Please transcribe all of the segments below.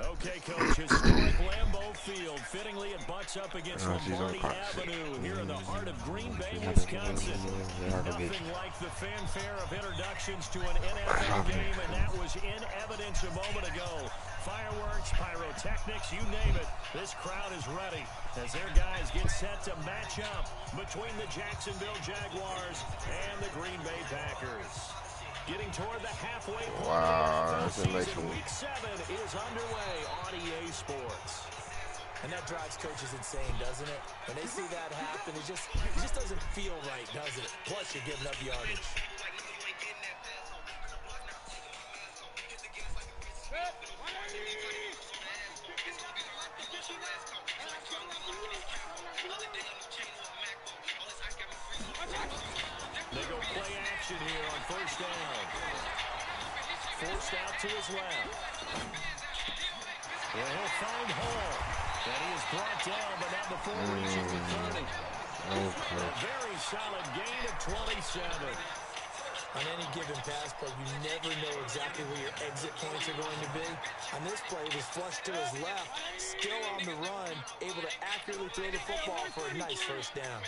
Okay, coach, historic Lambeau Field. Fittingly, it butts up against Lombardi Avenue here in the heart of Green Bay, Wisconsin. Nothing like the fanfare of introductions to an NFL game, and that was in evidence a moment ago. Fireworks, pyrotechnics, you name it. This crowd is ready as their guys get set to match up between the Jacksonville Jaguars and the Green Bay Packers. Getting toward the halfway point of the NFL season, Week 7 is underway on EA Sports. And that drives coaches insane, doesn't it? When they see that happen, it just doesn't feel right, does it? Plus, you're giving up yardage. They go play action here on first down. Forced out to his left. Well, he'll find Hall. And he is brought down, but not before reaching the 30. A very solid gain of 27. On any given pass play, you never know exactly where your exit points are going to be. On this play, it was flushed to his left, still on the run, able to accurately throw the football for a nice first down.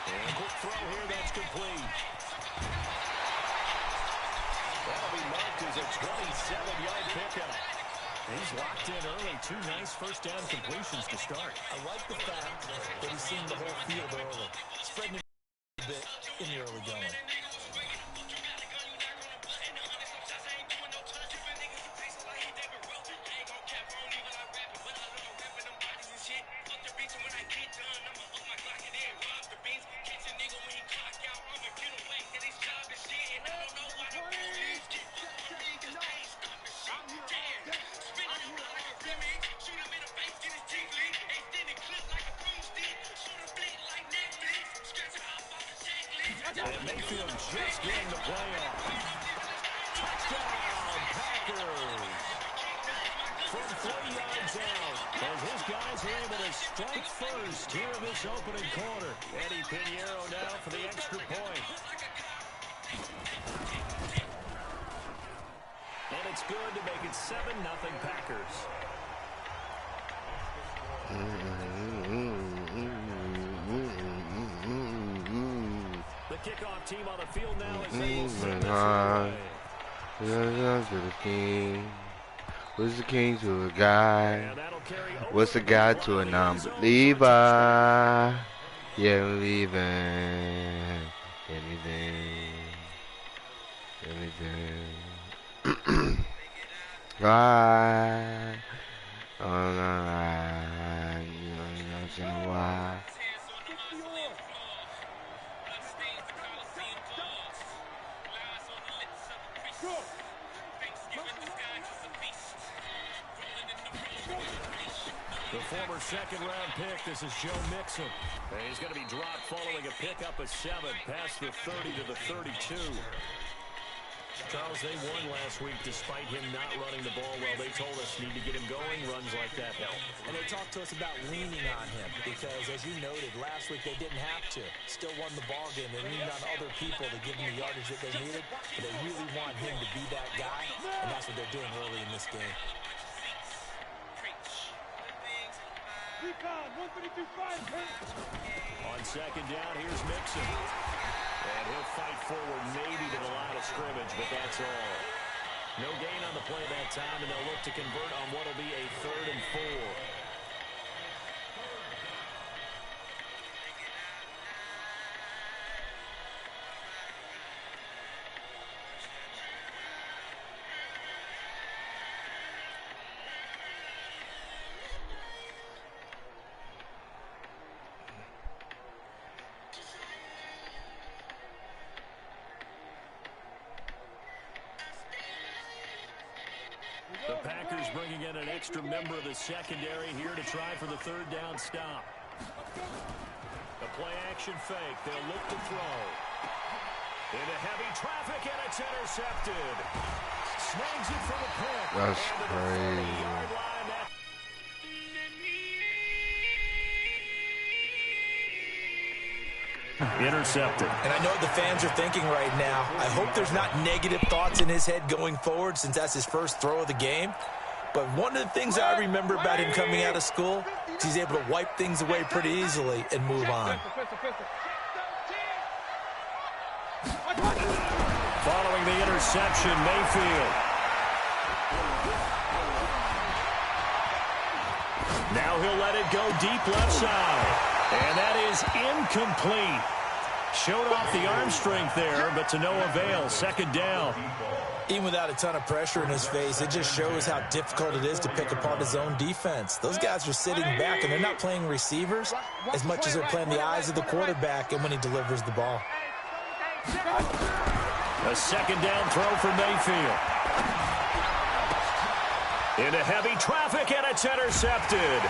And a quick throw here, that's complete. That'll be marked as a 27-yard pickup. He's locked in early. 2 nice first down completions to start. I like the fact that he's seeing the whole field early, spreading it a bit in the early going. And Mayfield just getting the play off. Touchdown, Packers. From 30 yards out, as his guys are able to strike first here in this opening quarter. Eddie Pinheiro now for the extra point. And it's good to make it 7-0 Packers. The kickoff team on the field now is able to send the king. What's the king to a guy? What's a guy to a non-believer? Yeah, believing anything. Right. Oh, no, right. You know why. The former second-round pick, this is Joe Mixon. And he's going to be dropped following a pickup of 7 past the 30 to the 32. Charles, they won last week despite him not running the ball well. They told us need to get him going. Runs like that help. And they talked to us about leaning on him because, as you noted, last week they didn't have to. Still won the ball game. They leaned on other people to give them the yardage that they needed. But they really want him to be that guy, and that's what they're doing early in this game. On second down, here's Mixon. And he'll fight forward maybe to the line of scrimmage, but that's all. No gain on the play that time, and they'll look to convert on what will be a 3rd and 4. The Packers bringing in an extra member of the secondary here to try for the third down stop. The play-action fake. They'll look to throw. Into heavy traffic, and it's intercepted. Snags it for the pick. That's crazy. Intercepted. And I know what the fans are thinking right now. I hope there's not negative thoughts in his head going forward since that's his first throw of the game. But one of the things I remember about him coming out of school is he's able to wipe things away pretty easily and move on. Following the interception, Mayfield. Now he'll let it go deep left side. And that is incomplete. Showed off the arm strength there, but to no avail. Second down. Even without a ton of pressure in his face, it just shows how difficult it is to pick apart his own defense. Those guys are sitting back, and they're not playing receivers as much as they're playing the eyes of the quarterback and when he delivers the ball. A second down throw for Mayfield. Into heavy traffic, and it's intercepted.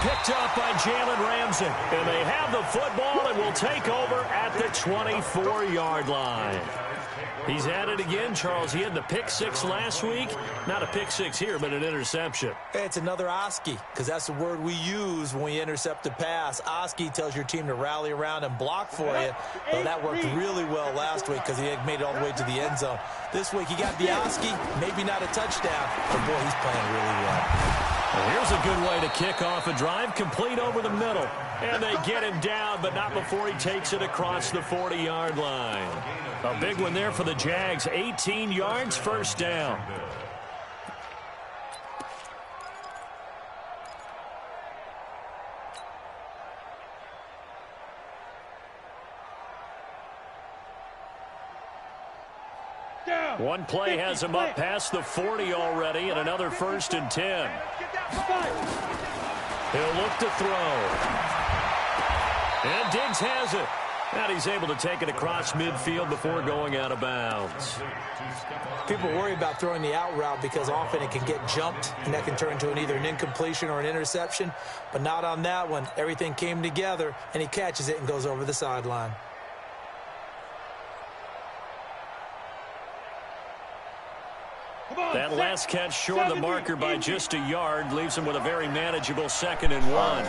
Picked up by Jalen Ramsey. And they have the football and will take over at the 24-yard line. He's at it again, Charles. He had the pick six last week. Not a pick six here, but an interception. It's another Oski, because that's the word we use when we intercept a pass. Oski tells your team to rally around and block for you. Well, that worked really well last week because he had made it all the way to the end zone. This week he got the Oski, maybe not a touchdown, but boy, he's playing really well. Well, here's a good way to kick off a drive, complete over the middle. And they get him down, but not before he takes it across the 40-yard line. A big one there for the Jags. 18 yards, first down. One play has him up past the 40 already, and another 1st and 10. He'll look to throw. And Diggs has it. And he's able to take it across midfield before going out of bounds. People worry about throwing the out route because often it can get jumped, and that can turn into either an incompletion or an interception. But not on that one. Everything came together, and he catches it and goes over the sideline. That last catch short of the marker by just a yard leaves him with a very manageable 2nd and 1.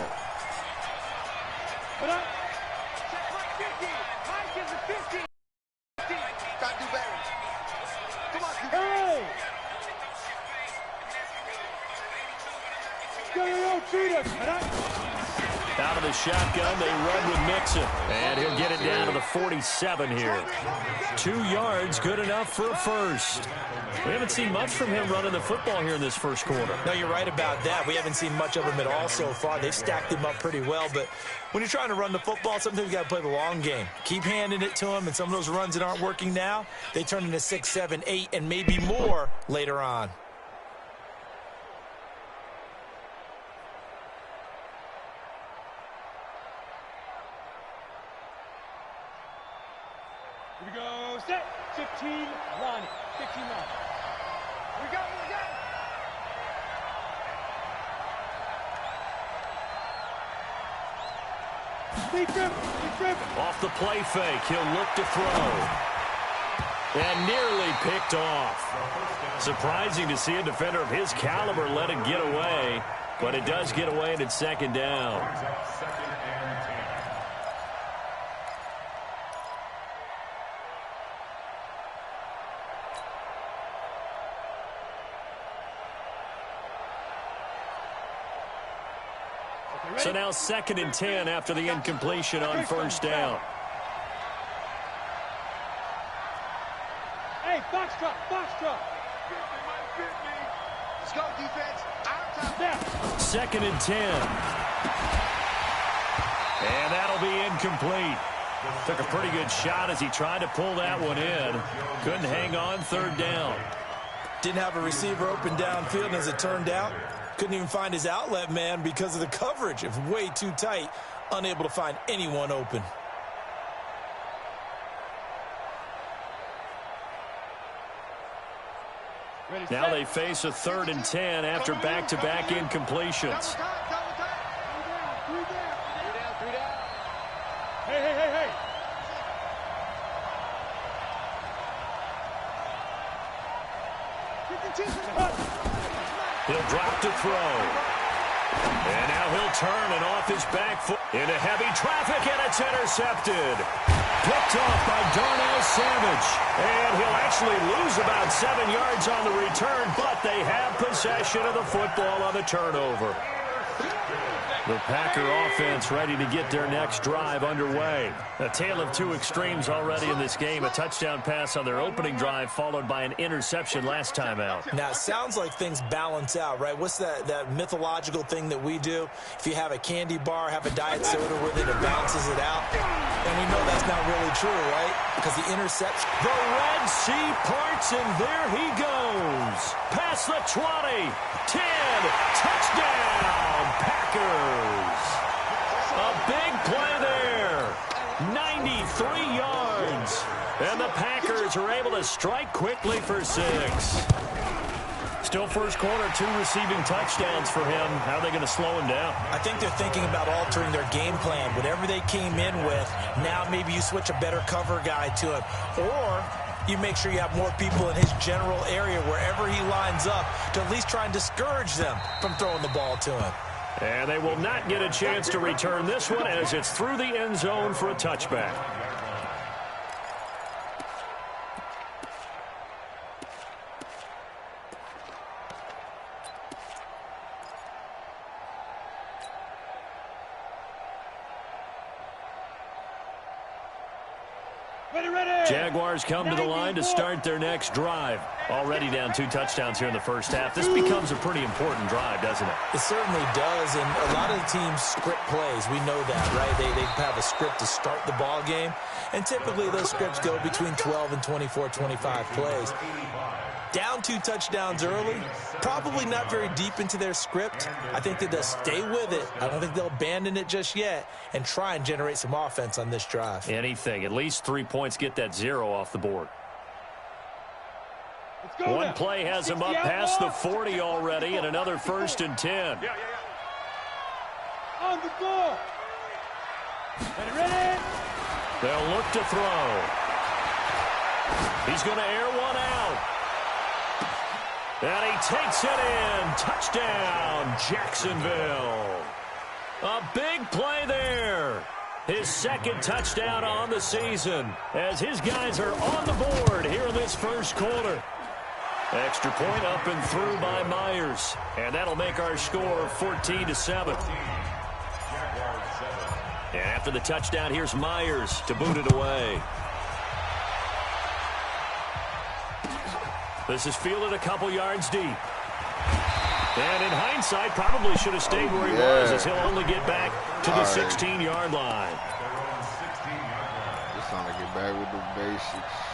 Out of the shotgun, they run with Mixon. And he'll get it down to the 47 here. 2 yards, good enough for a first. We haven't seen much from him running the football here in this first quarter. No, you're right about that. We haven't seen much of him at all so far. They've stacked him up pretty well. But when you're trying to run the football, sometimes you got to play the long game. Keep handing it to him, and some of those runs that aren't working now, they turn into 6, 7, 8, and maybe more later on. Here we go, set, 15, line it, 15, line it. Here we go, here we go. Big grip. Off the play fake, he'll look to throw. And nearly picked off. Surprising to see a defender of his caliber let it get away, but it does get away and it's 2nd down. So now 2nd and 10 after the incompletion on 1st down. Hey, box drop. Let's go, defense. Out top. 2nd and 10. And that'll be incomplete. Took a pretty good shot as he tried to pull that one in. Couldn't hang on, 3rd down. Didn't have a receiver open downfield, and as it turned out, couldn't even find his outlet man because of the coverage. It was way too tight, unable to find anyone open. Now they face a 3rd and 10 after back-to-back incompletions. Hey. He'll drop to throw. And now he'll turn and off his back foot into heavy traffic, and it's intercepted. Picked off by Darnell Savage. And he'll actually lose about 7 yards on the return, but they have possession of the football on the turnover. The Packer offense ready to get their next drive underway. A tale of two extremes already in this game. A touchdown pass on their opening drive followed by an interception last time out. Now, it sounds like things balance out, right? What's that mythological thing that we do? If you have a candy bar, have a diet soda with it, it balances it out. And we know that's not really true, right? Because the interception. The Red Sea parts, and there he goes. Past the 20, 10, touchdown, Packers. A big play there. 93 yards. And the Packers are able to strike quickly for 6. Still first quarter, 2 receiving touchdowns for him. How are they going to slow him down? I think they're thinking about altering their game plan. Whatever they came in with, now maybe you switch a better cover guy to him. Or you make sure you have more people in his general area wherever he lines up to at least try and discourage them from throwing the ball to him. And they will not get a chance to return this one as it's through the end zone for a touchback. Jaguars come to the line to start their next drive. Already down 2 touchdowns here in the first half. This becomes a pretty important drive, doesn't it? It certainly does, and a lot of the teams script plays. We know that, right? They have a script to start the ball game, and typically those scripts go between 12 and 24, 25 plays. Down 2 touchdowns early, probably not very deep into their script. I think that they'll stay with it. I don't think they'll abandon it just yet and try and generate some offense on this drive. Anything. At least 3 points, get that 0 off the board. One play has him up past the 40 already, and another 1st and 10. On the goal. Ready? They'll look to throw. He's going to air one out. And he takes it in. Touchdown, Jacksonville. A big play there. His 2nd touchdown on the season as his guys are on the board here in this first quarter. Extra point up and through by Myers. And that'll make our score 14-7. And after the touchdown, here's Myers to boot it away. This is fielded a couple yards deep. And in hindsight, probably should have stayed where he was, as he'll only get back to the 16-yard line. Just trying to get back with the basics.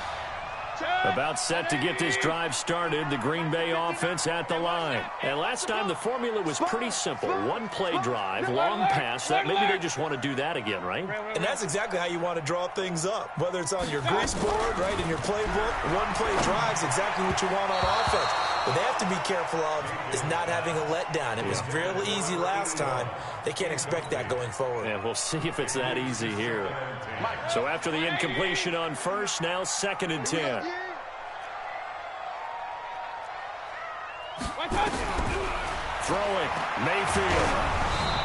About set to get this drive started, the Green Bay offense at the line. And last time the formula was pretty simple. 1-play drive, long pass. That maybe they just want to do that again, right? And that's exactly how you want to draw things up. Whether it's on your grease board, right, in your playbook, 1-play drive is exactly what you want on offense. What they have to be careful of is not having a letdown. It was real easy last time. They can't expect that going forward. And we'll see if it's that easy here. So after the incompletion on first, now 2nd and 10. Throwing, Mayfield.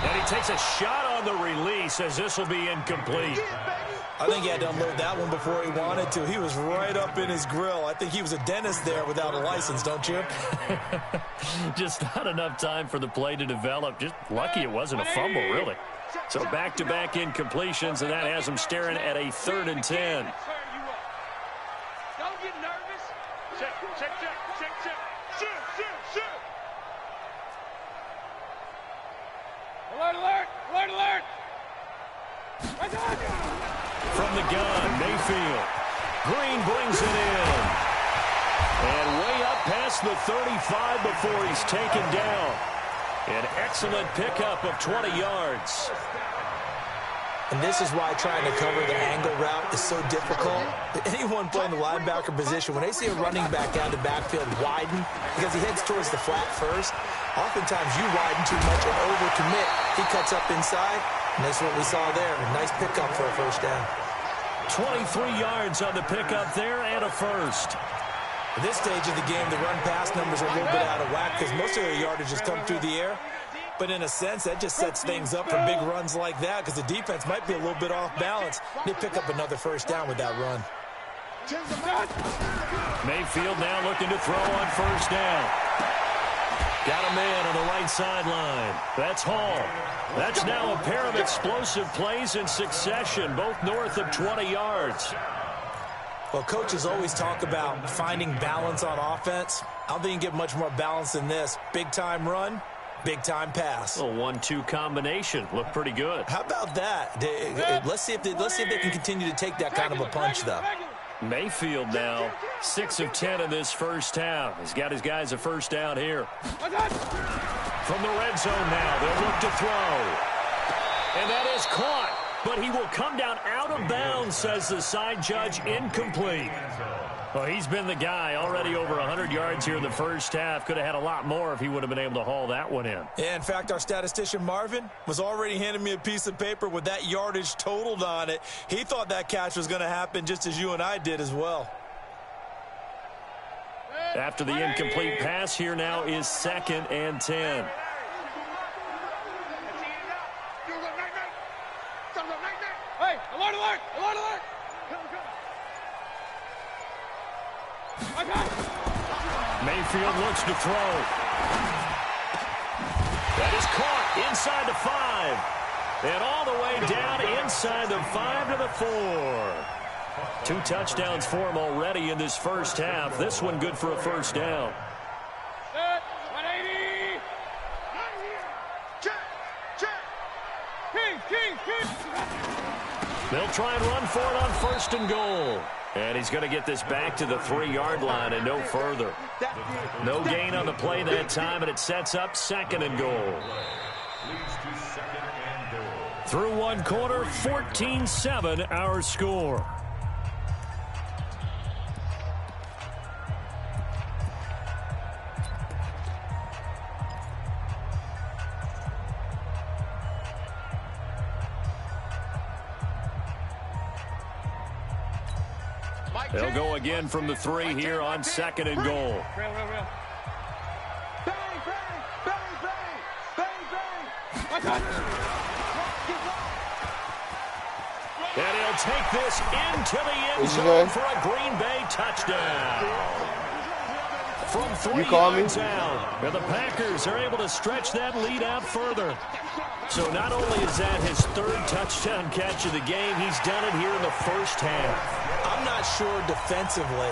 And he takes a shot on the release as this will be incomplete. I think he had to unload that one before he wanted to. He was right up in his grill. I think he was a dentist there without a license, don't you? Just not enough time for the play to develop. Just lucky it wasn't a fumble, really. So back-to-back incompletions, and that has him staring at a 3rd and 10. Don't get nervous. Check. Shoot. Alert. From the gun, Mayfield. Green brings it in. And way up past the 35 before he's taken down. An excellent pickup of 20 yards. And this is why trying to cover the angle route is so difficult. Anyone playing the linebacker position, when they see a running back down the backfield widen, because he heads towards the flat first, oftentimes you widen too much and overcommit. He cuts up inside, and that's what we saw there. A nice pickup for a first down. 23 yards on the pickup there and a first. At this stage of the game, the run-pass numbers are a little bit out of whack because most of their yardage has come through the air. But in a sense, that just sets things up for big runs like that because the defense might be a little bit off balance. They pick up another first down with that run. Mayfield now looking to throw on first down. Got a man on the right sideline. That's Hall. That's now a pair of explosive plays in succession, both north of 20 yards. Well, coaches always talk about finding balance on offense. I don't think you can get much more balance than this. Big-time run, big-time pass. A 1-2 combination. Looked pretty good. How about that? Let's see if they can continue to take that kind of a punch, though. Mayfield now 6 of 10 in this first half. He's got his guys a first down here. From the red zone now, they'll look to throw. And that is caught. But he will come down out of bounds, says the side judge, incomplete. Well, he's been the guy already over 100 yards here in the first half. Could have had a lot more if he would have been able to haul that one in. Yeah, in fact, our statistician Marvin was already handing me a piece of paper with that yardage totaled on it. He thought that catch was going to happen just as you and I did as well. After the incomplete pass, here now is 2nd and 10. Hey, alert, alert, alert, alert! Mayfield looks to throw. That is caught inside the 5. And all the way down inside the 5 to the 4. 2 touchdowns for him already in this first half. This one good for a first down. Set, 180! King! They'll try and run for it on 1st and goal. And he's going to get this back to the 3-yard line and no further. No gain on the play that time, and it sets up 2nd and goal. Through one quarter, 14-7 our score. They'll go again from the 3 here on 2nd and goal. Real. Bang! And he'll take this into the end zone for a Green Bay touchdown. From 3 yards out. And the Packers are able to stretch that lead out further. So not only is that his 3rd touchdown catch of the game, he's done it here in the first half. I'm not sure defensively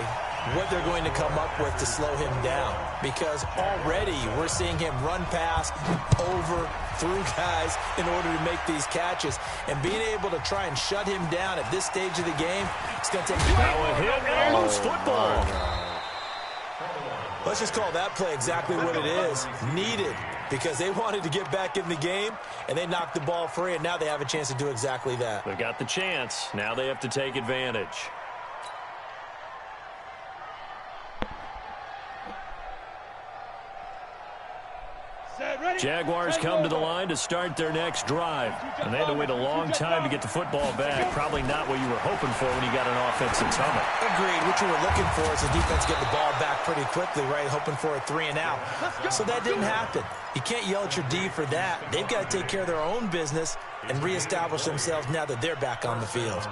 what they're going to come up with to slow him down, because already we're seeing him run past, over, through guys in order to make these catches. And being able to try and shut him down at this stage of the game, it's going to take a hit and a loose football. Let's just call that play exactly what it is. Needed, because they wanted to get back in the game, and they knocked the ball free, and now they have a chance to do exactly that. They've got the chance. Now they have to take advantage. Jaguars come to the line to start their next drive. And they had to wait a long time to get the football back. Probably not what you were hoping for when you got an offensive tunnel. Agreed. What you were looking for is the defense get the ball back pretty quickly, right? Hoping for a 3 and out. So that didn't happen. You can't yell at your D for that. They've got to take care of their own business and reestablish themselves now that they're back on the field.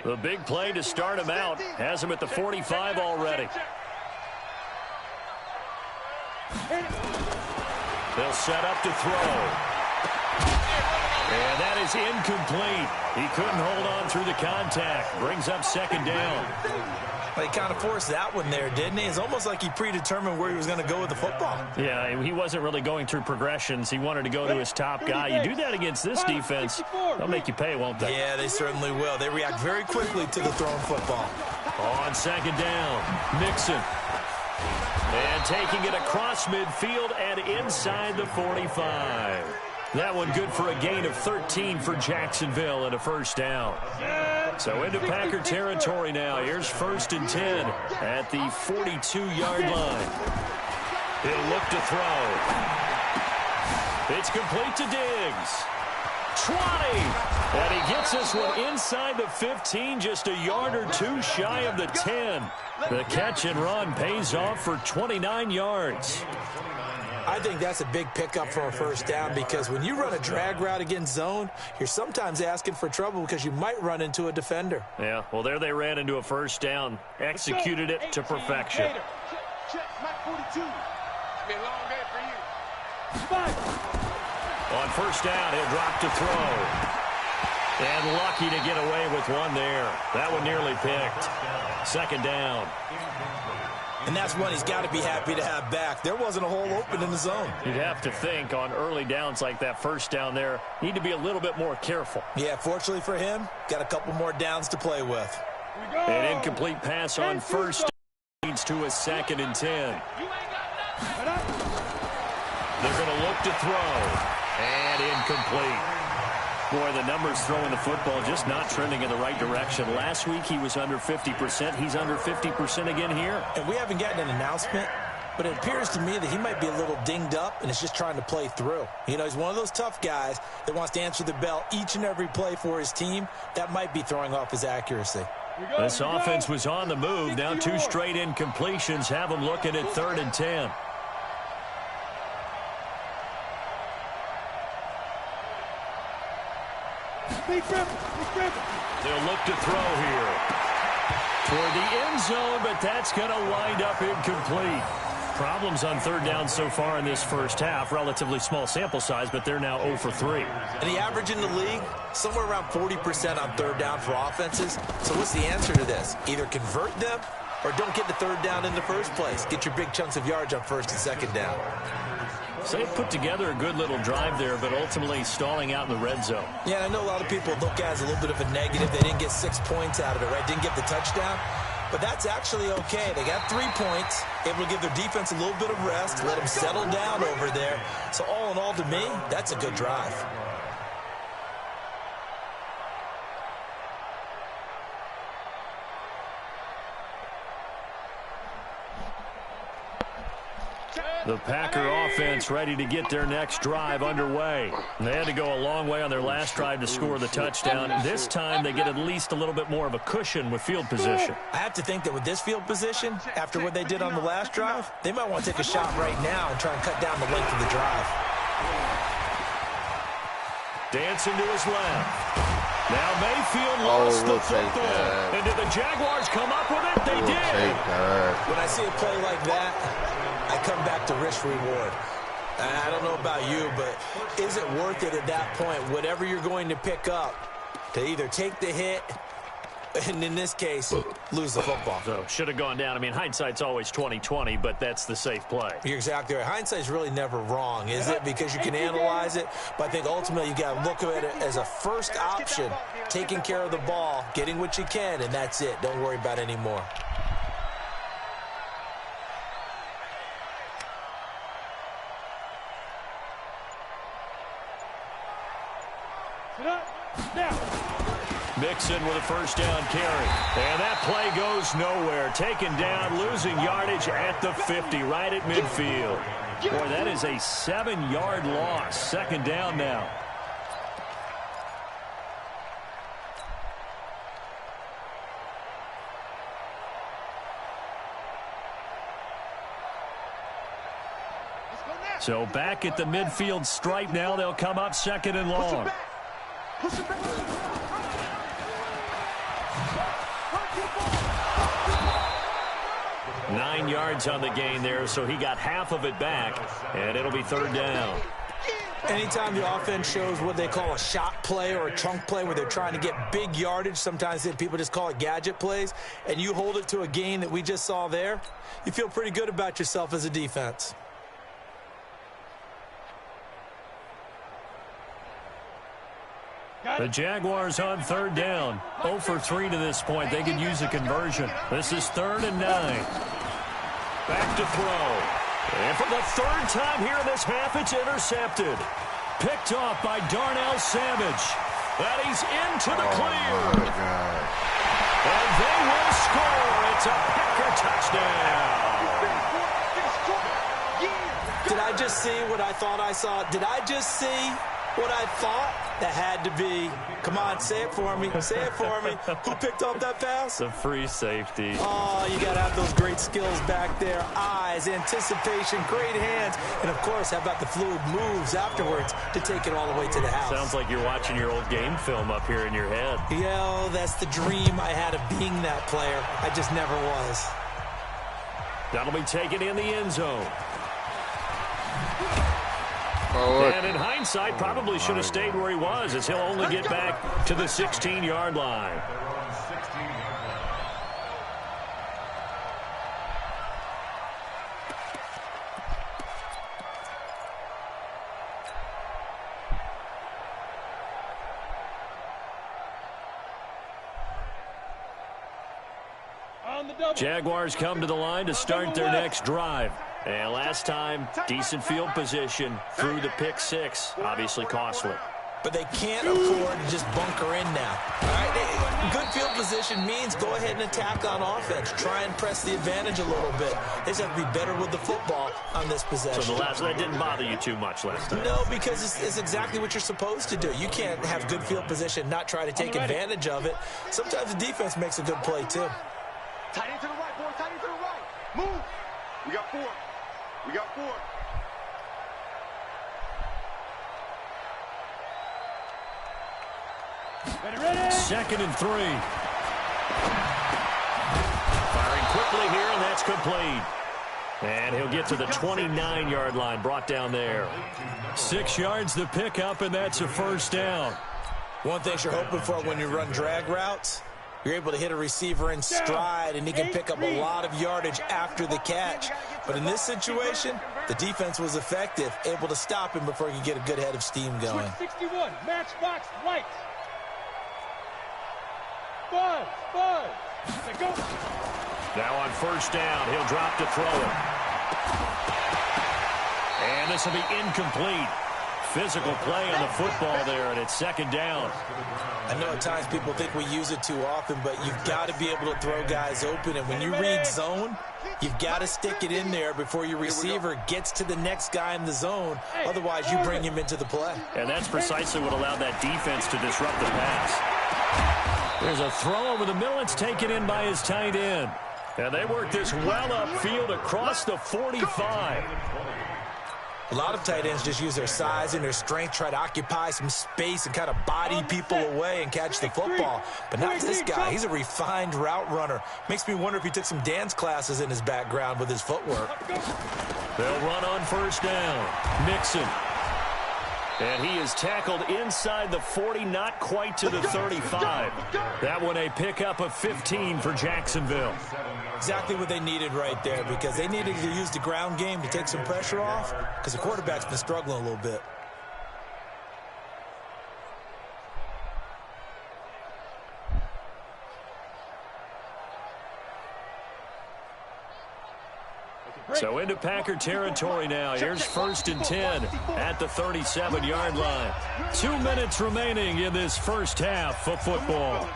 The big play to start him out has him at the 45 already. They'll set up to throw. And that is incomplete. He couldn't hold on through the contact. Brings up 2nd down. Well, he kind of forced that one there, didn't he? It's almost like he predetermined where he was going to go with the football. Yeah, he wasn't really going through progressions. He wanted to go to his top guy. You do that against this defense, they'll make you pay, won't they? Yeah, they certainly will. They react very quickly to the thrown football. On 2nd down, Mixon. And taking it across midfield and inside the 45. That one good for a gain of 13 for Jacksonville and a first down. So into Packer territory now. Here's 1st and 10 at the 42-yard line. He'll look to throw. It's complete to Diggs. 20. And he gets this one inside the 15, just a yard or two shy of the 10. The catch and run pays off for 29 yards. I think that's a big pickup for a first down because when you run a drag route against zone, you're sometimes asking for trouble because you might run into a defender. Yeah, well, there they ran into a first down, executed it to perfection. On first down, he'll drop to throw. And lucky to get away with one there. That one nearly picked. 2nd down. And that's one he's got to be happy to have back. There wasn't a hole open in the zone. You'd have to think on early downs like that first down there, need to be a little bit more careful. Yeah, fortunately for him, got a couple more downs to play with. An incomplete pass on first leads to a 2nd and 10. They're going to look to throw. And incomplete. Boy, the numbers throwing the football just not trending in the right direction. Last week he was under 50%. He's under 50% again here. And we haven't gotten an announcement, but it appears to me that he might be a little dinged up and is just trying to play through. You know, he's one of those tough guys that wants to answer the bell each and every play for his team. That might be throwing off his accuracy. This offense was on the move. Now 2 straight incompletions have them looking at 3rd and 10. They'll look to throw here. Toward the end zone, but that's going to wind up incomplete. Problems on 3rd down so far in this first half. Relatively small sample size, but they're now 0 for 3. And the average in the league, somewhere around 40% on 3rd down for offenses. So what's the answer to this? Either convert them or don't get the 3rd down in the first place. Get your big chunks of yards on 1st and 2nd down. So they put together a good little drive there, but ultimately stalling out in the red zone. Yeah, I know a lot of people look at it as a little bit of a negative. They didn't get 6 points out of it, right? Didn't get the touchdown. But that's actually okay. They got 3 points, able to give their defense a little bit of rest, let them settle down over there. So all in all, to me, that's a good drive. The Packer offense ready to get their next drive underway. They had to go a long way on their last drive to score the touchdown. This time they get at least a little bit more of a cushion with field position. I have to think that with this field position, after what they did on the last drive, they might want to take a shot right now and try and cut down the length of the drive. Dancing to his left. Now Mayfield lost the football. And did the Jaguars come up with it? They did. When I see a play like that, I come back to risk-reward. I don't know about you, but is it worth it at that point, whatever you're going to pick up, to either take the hit and, in this case, lose the football? So, should have gone down. I mean, hindsight's always 20/20, but that's the safe play. You're exactly right. Hindsight's really never wrong, is it? Because you can analyze it, but I think ultimately you got to look at it as a first option, taking care of the ball, getting what you can, and that's it. Don't worry about any more. Mixon with a first down carry. And that play goes nowhere. Taken down, losing yardage at the 50, right at midfield. Boy, that is a 7-yard loss. 2nd down now. So back at the midfield stripe now. They'll come up 2nd and long. 9 yards on the gain there, so he got half of it back, and it'll be 3rd down. Anytime the offense shows what they call a shot play or a chunk play where they're trying to get big yardage, sometimes people just call it gadget plays, and you hold it to a gain that we just saw there, you feel pretty good about yourself as a defense. The Jaguars on 3rd down. 0 for 3 to this point. They could use a conversion. This is 3rd and 9. Back to throw. And for the third time here in this half, it's intercepted. Picked off by Darnell Savage. And he's into the clear. Oh, my God. And they will score. It's a Packer touchdown. Did I just see what I thought I saw? Did I just see what I thought? That had to be. Come on, say it for me. Say it for me. Who picked up that pass? The free safety. Oh, you got to have those great skills back there. Eyes, anticipation, great hands. And, of course, how about the fluid moves afterwards to take it all the way to the house? Sounds like you're watching your old game film up here in your head. Yeah, that's the dream I had of being that player. I just never was. That'll be taken in the end zone. Oh, and in hindsight, probably should have stayed where he was, as he'll only get back to the 16-yard line. Jaguars come to the line to start their next drive. And last time, decent field position through the pick six. Obviously costly. But they can't afford to just bunker in now. All right? Good field position means go ahead and attack on offense. Try and press the advantage a little bit. They just have to be better with the football on this possession. So that didn't bother you too much last time? No, because it's exactly what you're supposed to do. You can't have good field position, not try to take advantage of it. Sometimes the defense makes a good play, too. Tight end to the right, boy. Tight end to the right. Move. We got 4. We got 4. Ready. 2nd and 3. Firing quickly here, and that's complete. And he'll get to the 29-yard line, brought down there. 6 yards the pickup, and that's a first down. One thing you're hoping for when you run drag routes, you're able to hit a receiver in stride, and he can pick up a lot of yardage after the catch. But in this situation, the defense was effective, able to stop him before he could get a good head of steam going. 61, matchbox right. Buzz. Let's go. Now on first down, he'll drop to throw it. And this will be incomplete. Physical play on the football there, and it's 2nd down. I know at times people think we use it too often, but you've got to be able to throw guys open. And when you read zone, you've got to stick it in there before your receiver gets to the next guy in the zone. Otherwise, you bring him into the play. And that's precisely what allowed that defense to disrupt the pass. There's a throw over the middle. It's taken in by his tight end. And they work this well upfield across the 45. A lot of tight ends just use their size and their strength, try to occupy some space and kind of body people away and catch the football. But not this guy. He's a refined route runner. Makes me wonder if he took some dance classes in his background with his footwork. They'll run on first down. Mixon. And he is tackled inside the 40, not quite to the 35. That one a pickup of 15 for Jacksonville. Exactly what they needed right there, because they needed to use the ground game to take some pressure off, because the quarterback's been struggling a little bit. So into Packer territory now. Here's 1st and 10 at the 37-yard line. 2 minutes remaining in this first half of football.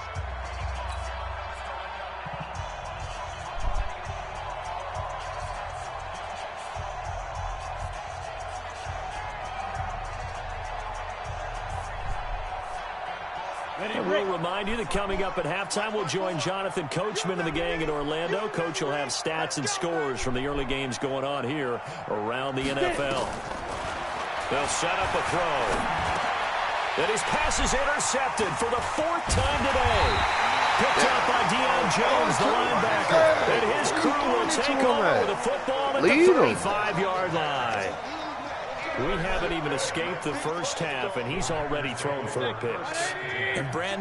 And we'll remind you that coming up at halftime, we'll join Jonathan Coachman and the gang in Orlando. Coach will have stats and scores from the early games going on here around the NFL. They'll set up a throw. And his pass is intercepted for the 4th time today. Picked up by Deion Jones, the linebacker. And his crew will take over the football at the 35-yard line. We haven't even escaped the first half, and he's already thrown 4 picks. And Brandon,